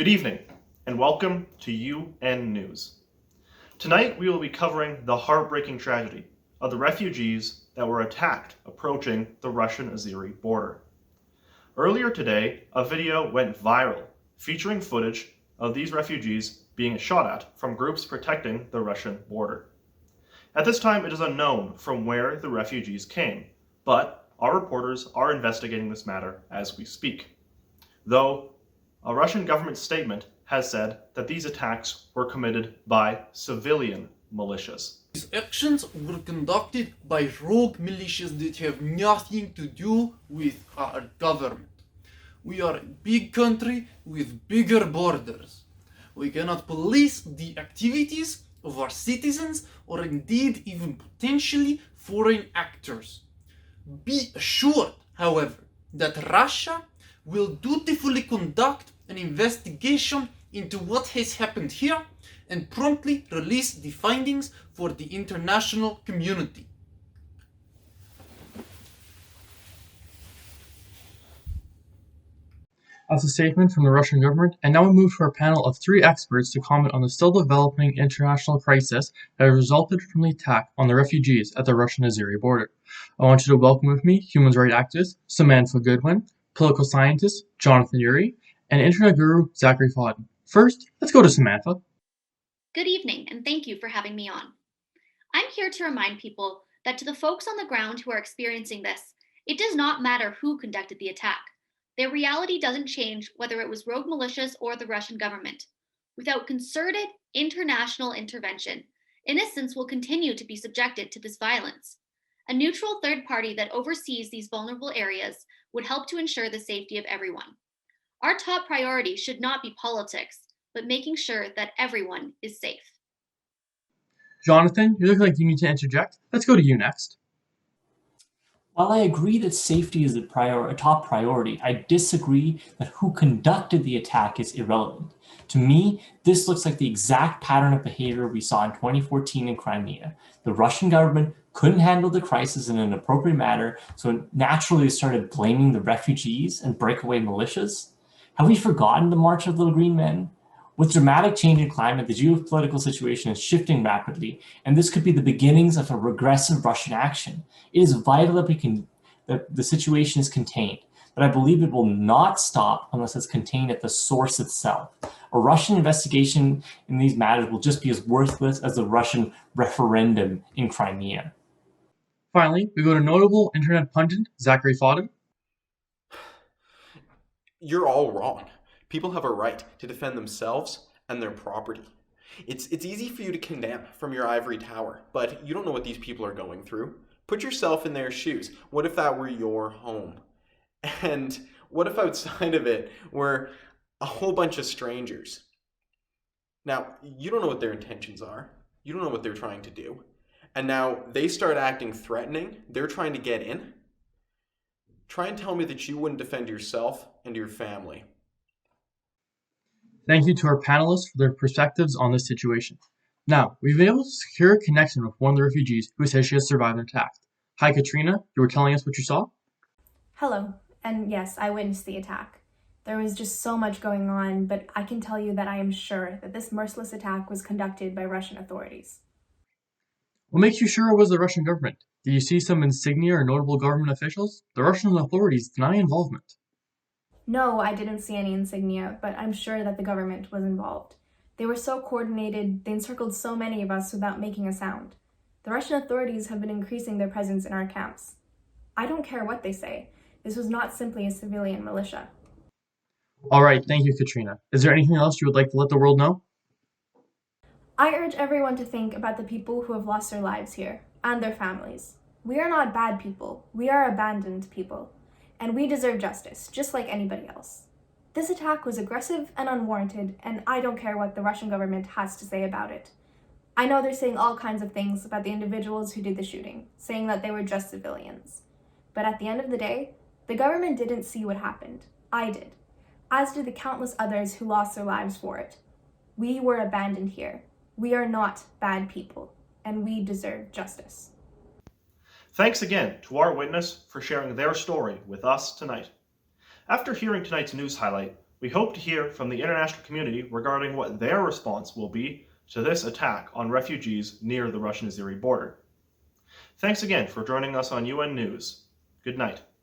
Good evening, and welcome to UN News. Tonight we will be covering the heartbreaking tragedy of the refugees that were attacked approaching the Russian-Azeri border. Earlier today, a video went viral featuring footage of these refugees being shot at from groups protecting the Russian border. At this time, it is unknown from where the refugees came, but our reporters are investigating this matter as we speak. Though a Russian government statement has said that these attacks were committed by civilian militias. These actions were conducted by rogue militias that have nothing to do with our government. We are a big country with bigger borders. We cannot police the activities of our citizens or indeed even potentially foreign actors. Be assured, however, that Russia will dutifully conduct an investigation into what has happened here and promptly release the findings for the international community. That's a statement from the Russian government, and now we move to our panel of three experts to comment on the still developing international crisis that has resulted from the attack on the refugees at the Russian-Azeri border. I want you to welcome with me human rights activist Samantha Goodwin, political scientist Jonathan Urey, and internet guru Zachary Fodden. First, let's go to Samantha. Good evening, and thank you for having me on. I'm here to remind people that to the folks on the ground who are experiencing this, it does not matter who conducted the attack. Their reality doesn't change whether it was rogue militias or the Russian government. Without concerted international intervention, innocents will continue to be subjected to this violence. A neutral third party that oversees these vulnerable areas would help to ensure the safety of everyone. Our top priority should not be politics, but making sure that everyone is safe. Jonathan, you look like you need to interject. Let's go to you next. While I agree that safety is a top priority, I disagree that who conducted the attack is irrelevant. To me, this looks like the exact pattern of behavior we saw in 2014 in Crimea. The Russian government couldn't handle the crisis in an appropriate manner, so it naturally started blaming the refugees and breakaway militias. Have we forgotten the March of Little Green Men? With dramatic change in climate, the geopolitical situation is shifting rapidly, and this could be the beginnings of a regressive Russian action. It is vital that the situation is contained, but I believe it will not stop unless it's contained at the source itself. A Russian investigation in these matters will just be as worthless as the Russian referendum in Crimea. Finally, we go to notable internet pundit Zachary Fodden. You're all wrong. People have a right to defend themselves and their property. It's easy for you to condemn from your ivory tower, but you don't know what these people are going through. Put yourself in their shoes. What if that were your home? And what if outside of it were a whole bunch of strangers? Now, you don't know what their intentions are. You don't know what they're trying to do. And now they start acting threatening. They're trying to get in. Try and tell me that you wouldn't defend yourself and your family. Thank you to our panelists for their perspectives on this situation. Now, we've been able to secure a connection with one of the refugees who says she has survived an attack. Hi, Katrina. You were telling us what you saw? Hello, and yes, I witnessed the attack. There was just so much going on, but I can tell you that I am sure that this merciless attack was conducted by Russian authorities. What makes you sure it was the Russian government? Did you see some insignia or notable government officials? The Russian authorities deny involvement. No, I didn't see any insignia, but I'm sure that the government was involved. They were so coordinated, they encircled so many of us without making a sound. The Russian authorities have been increasing their presence in our camps. I don't care what they say. This was not simply a civilian militia. All right, thank you, Katrina. Is there anything else you would like to let the world know? I urge everyone to think about the people who have lost their lives here and their families. We are not bad people. We are abandoned people. And we deserve justice, just like anybody else. This attack was aggressive and unwarranted, and I don't care what the Russian government has to say about it. I know they're saying all kinds of things about the individuals who did the shooting, saying that they were just civilians. But at the end of the day, the government didn't see what happened. I did, as did the countless others who lost their lives for it. We were abandoned here. We are not bad people, and we deserve justice. Thanks again to our witness for sharing their story with us tonight. After hearing tonight's news highlight, We hope to hear from the international community regarding what their response will be to this attack on refugees near the Russian-Azeri border. Thanks again for joining us on UN News. Good night.